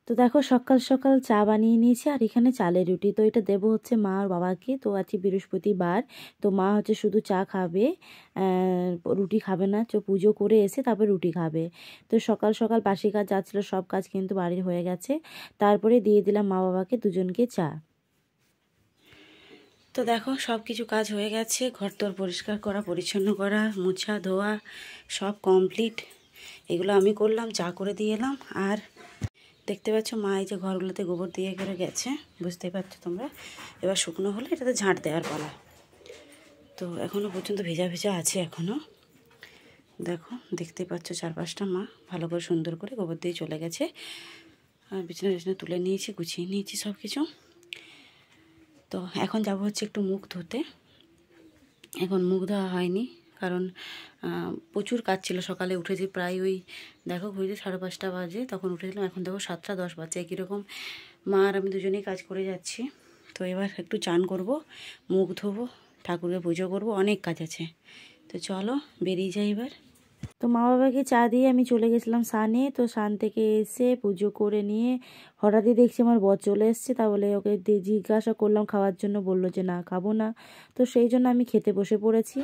তো দেখো সকাল সকাল চা বানিয়ে নিয়েছি আর এখানে চালের রুটি। তো এটা দেবো হচ্ছে মা আর বাবাকে। তো আজকে বৃহস্পতিবার, তো মা হচ্ছে শুধু চা খাবে, রুটি খাবে না। তো পুজো করে এসে তারপর রুটি খাবে। তো সকাল সকাল বাসি কাজ যাচ্ছিলো, সব কাজ কিন্তু বাড়ির হয়ে গেছে। তারপরে দিয়ে দিলাম মা বাবাকে দুজনকে চা। তো দেখো সব কিছু কাজ হয়ে গেছে, ঘরদোর পরিষ্কার করা, পরিচ্ছন্ন করা, মোছা ধোয়া সব কমপ্লিট। এগুলো আমি করলাম, চা করে দিয়ে এলাম। আর দেখতে পাচ্ছ মা এই যে ঘরগুলোতে গোবর দিয়ে করে গেছে, বুঝতেই পারছো তোমরা। এবার শুকনো হলে এটাতে ঝাঁট দেওয়ার পালা। তো এখনও পর্যন্ত ভেজা ভেজা আছে এখনও। দেখো দেখতেই পাচ্ছ চারপাশটা মা ভালো করে সুন্দর করে গোবর দিয়ে চলে গেছে। আর বিছানা টিছানা তুলে নিয়েছি, গুছিয়ে নিয়েছি সব কিছু। তো এখন যাব হচ্ছে একটু মুখ ধুতে। এখন মুখ ধোয়া হয়নি, কারণ প্রচুর কাজ ছিল। সকালে উঠেছি প্রায় ওই দেখো ঘুরে 5:30 বাজে, তখন উঠেছিলাম। এখন দেখো 7:10 বাজে। কীরকম মা আর আমি দুজনেই কাজ করে যাচ্ছি। তো এবার একটু চান করব, মুখ ধোবো, ঠাকুরকে পুজো করব, অনেক কাজ আছে। তো চলো বেরিয়ে যাই এবার। তো মা বাবাকে চা দিয়ে আমি চলে গেছিলাম সানে। তো সান থেকে এসে পুজো করে নিয়ে হঠাৎই দেখছি আমার বর চলে এসছে। তাহলে ওকে জিজ্ঞাসা করলাম খাওয়ার জন্য, বললো যে না খাবো না। তো সেই জন্য আমি খেতে বসে পড়েছি।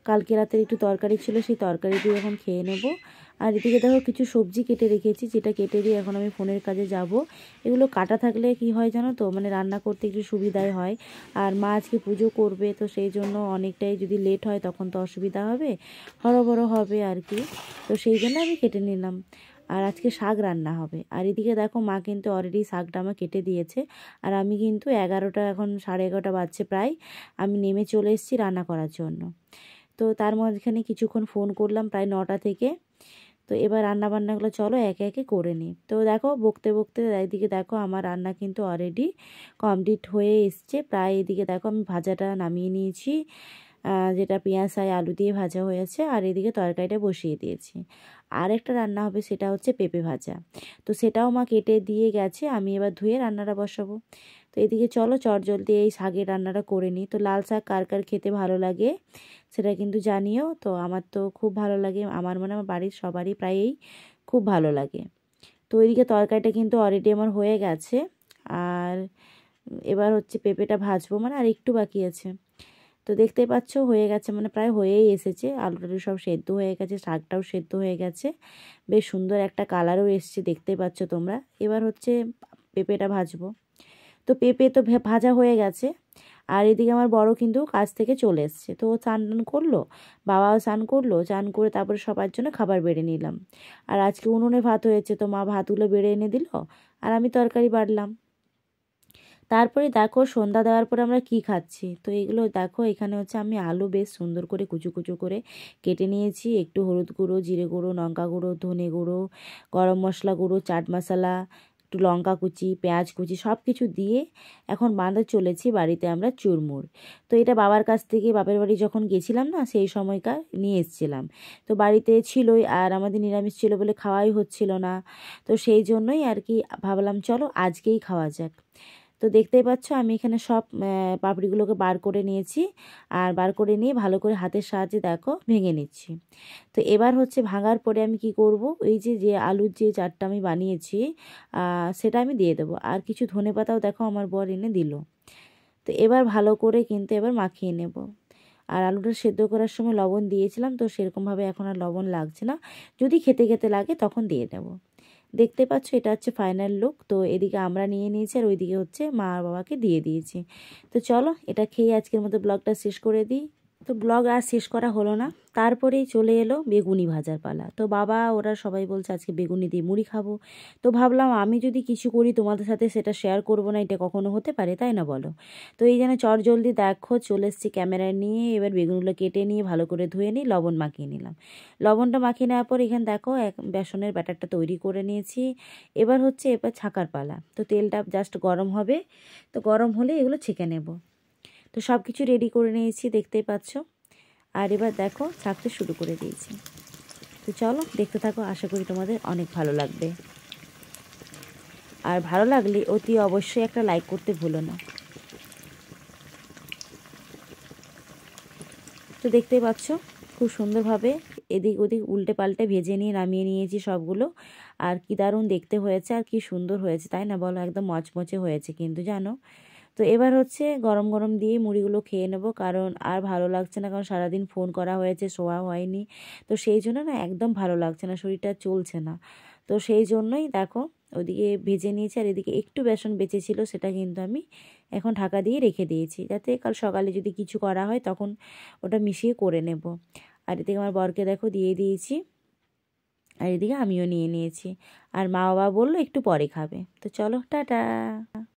কালকে রাতের একটু তরকারি ছিল, সেই তরকারি দিয়ে এখন খেয়ে নেব। আর এদিকে দেখো কিছু সবজি কেটে রেখেছি, যেটা কেটে দিয়ে এখন আমি ফোনের কাজে যাব। এগুলো কাটা থাকলে কি হয় জানো তো, মানে রান্না করতে একটু সুবিধাই হয়। আর মা আজকে পুজো করবে, তো সেই জন্য অনেকটাই যদি লেট হয় তখন তো অসুবিধা হবে, হরবড় হবে আর কি। তো সেই জন্য আমি কেটে নিলাম। আর আজকে শাক রান্না হবে। আর এদিকে দেখো মা কিন্তু অলরেডি শাকটা আমার কেটে দিয়েছে। আর আমি কিন্তু 11টা, এখন 11:30 বাজছে প্রায়, আমি নেমে চলে এসেছি রান্না করার জন্য। তো তার মাঝখানে কিছুক্ষণ ফোন করলাম প্রায় 9টা থেকে। তো এবার রান্নাবান্নাগুলো চলো একে একে করে নিই। তো দেখো বকতে বকতে এদিকে দেখো আমার রান্না কিন্তু অলরেডি কমপ্লিট হয়ে এসছে প্রায়। এদিকে দেখো আমি ভাজাটা নামিয়ে নিয়েছি, যেটা পেঁয়াজ আর আলু দিয়ে ভাজা হয়েছে। আর এদিকে তরকারিটা বসিয়ে দিয়েছি। আর একটা রান্না হবে, সেটা হচ্ছে পেঁপে ভাজা। তো সেটাও মা কেটে দিয়ে গেছে, আমি এবার ধুয়ে রান্নাটা বসাবো। তো এদিকে চলো চটজলদি এই শাকের রান্নাটা করে নিই। তো লাল শাক কার কার খেতে ভালো লাগে সেটা কিন্তু জানিও। তো আমার তো খুব ভালো লাগে, আমার মানে আমার বাড়ির সবারই প্রায়ই খুব ভালো লাগে। তো এদিকে তরকারিটা কিন্তু অলরেডি আমার হয়ে গেছে। আর এবার হচ্ছে পেঁপেটা ভাজবো, মানে আর একটু বাকি আছে। তো দেখতেই পাচ্ছ হয়ে গেছে, মানে প্রায় হয়েই এসেছে। আলুটা সব সেদ্ধ হয়ে গেছে, শাকটাও সেদ্ধ হয়ে গেছে, বেশ সুন্দর একটা কালারও এসছে, দেখতেই পাচ্ছ তোমরা। এবার হচ্ছে পেঁপেটা ভাজবো। তো পেঁপে তো ভাজা হয়ে গেছে। আর এদিকে আমার বড় কিন্তু কাজ থেকে চলে এসছে। তো ও চান টান করলো, বাবাও চান করলো, চান করে তারপরে সবার জন্য খাবার বেড়ে নিলাম। আর আজকে উনুনে ভাত হয়েছে, তো মা ভাতগুলো বেড়ে এনে দিল, আর আমি তরকারি বাড়লাম। তারপরে দেখো সন্ধ্যা দেওয়ার পরে আমরা কি খাচ্ছি। তো এগুলো দেখো, এখানে হচ্ছে আমি আলু বেশ সুন্দর করে কুচু কুচু করে কেটে নিয়েছি। একটু হলুদ গুঁড়ো, জিরে গুঁড়ো, লঙ্কা গুঁড়ো, ধনে গুঁড়ো, গরম মশলা গুঁড়ো, চাট মশলা, একটু লঙ্কা কুচি, পেঁয়াজ কুচি সব কিছু দিয়ে এখন বাঁধতে চলেছি বাড়িতে আমরা চুরমুর। তো এটা বাবার কাছ থেকে, বাপের বাড়ি যখন গেছিলাম না সেই সময়কার নিয়ে এসেছিলাম। তো বাড়িতে ছিলই, আর আমাদের নিরামিষ ছিল বলে খাওয়াই হচ্ছিল না। তো সেই জন্যই আর কি ভাবলাম চলো আজকেই খাওয়া যাক। তো দেখতেই পাচ্ছ আমি এখানে সব পাপড়িগুলোকে বার করে নিয়েছি। আর বার করে নিয়ে ভালো করে হাতের সাহায্যে দেখো ভেঙে নিচ্ছি। তো এবার হচ্ছে ভাঙার পরে আমি কি করব, ওই যে যে আলুর যে চাটটা আমি বানিয়েছি সেটা আমি দিয়ে দেবো। আর কিছু ধনেপাতাও দেখো আমার বর এনে দিল। তো এবার ভালো করে কিন্তু এবার মাখিয়ে নেব। আর আলুটা সেদ্ধ করার সময় লবণ দিয়েছিলাম, তো সেরকমভাবে এখন আর লবণ লাগছে না, যদি খেতে খেতে লাগে তখন দিয়ে দেবো। দেখতে পাচ্ছ এটা হচ্ছে ফাইনাল লুক। তো এদিকে আমরা নিয়ে নিয়েছি, আর ওইদিকে হচ্ছে মা আর বাবাকে দিয়ে দিয়েছি। তো চলো এটা খেয়ে আজকের মতো ব্লগটা শেষ করে দিই। তো ব্লগ আর শেষ করা হলো না, তারপরেই চলে এলো বেগুনি ভাজার পালা। তো বাবা ওরা সবাই বলছে আজকে বেগুনি দিয়ে মুড়ি খাবো। তো ভাবলাম আমি যদি কিছু করি তোমাদের সাথে সেটা শেয়ার করব না, এটা কখনো হতে পারে, তাই না বলো। তো এই জন্য চটজলদি দেখো চলে এসেছি ক্যামেরা নিয়ে। এবার বেগুনগুলো কেটে নিয়ে ভালো করে ধুয়ে নিই, লবণ মাখিয়ে নিলাম। লবণটা মাখিয়ে নেওয়ার পর এখানে দেখো বেসনের ব্যাটারটা তৈরি করে নিয়েছি। এবার ছাকার পালা। তো তেলটা জাস্ট গরম হবে, তো গরম হলে এগুলো ছেঁকে নেব। তো সব কিছু রেডি করে নিয়েছি দেখতেই পাচ্ছ। আর এবার দেখো ছাকতে শুরু করে দিয়েছি। তো চলো দেখতে থাকো, আশা করি তোমাদের অনেক ভালো লাগবে। আর ভালো লাগলে অতি অবশ্যই একটা লাইক করতে ভুলো না। তো দেখতেই পাচ্ছ খুব সুন্দরভাবে এদিক ওদিক উল্টে পাল্টে ভেজে নিয়ে নামিয়ে নিয়েছি সবগুলো। আর কি দারুণ দেখতে হয়েছে আর কি সুন্দর হয়েছে, তাই না বলো? একদম মচমচে হয়েছে কিন্তু জানো। তো এবার হচ্ছে গরম গরম দিয়ে মুড়িগুলো খেয়ে নেবো, কারণ আর ভালো লাগছে না, কারণ সারাদিন ফোন করা হয়েছে, শোয়া হয়নি। তো সেই জন্য না একদম ভালো লাগছে না, শরীরটা চলছে না। তো সেই জন্যই দেখো ওদিকে ভেজে নিয়েছি, আর এদিকে একটু বেসন বেঁচেছিল, সেটা কিন্তু আমি এখন ঢাকা দিয়ে রেখে দিয়েছি, যাতে কাল সকালে যদি কিছু করা হয় তখন ওটা মিশিয়ে করে নেব। আর এদিকে আমার বরকে দেখো দিয়ে দিয়েছি, আর এদিকে আমিও নিয়ে নিয়েছি। আর মা বাবা বললো একটু পরে খাবে। তো চলো টাটা।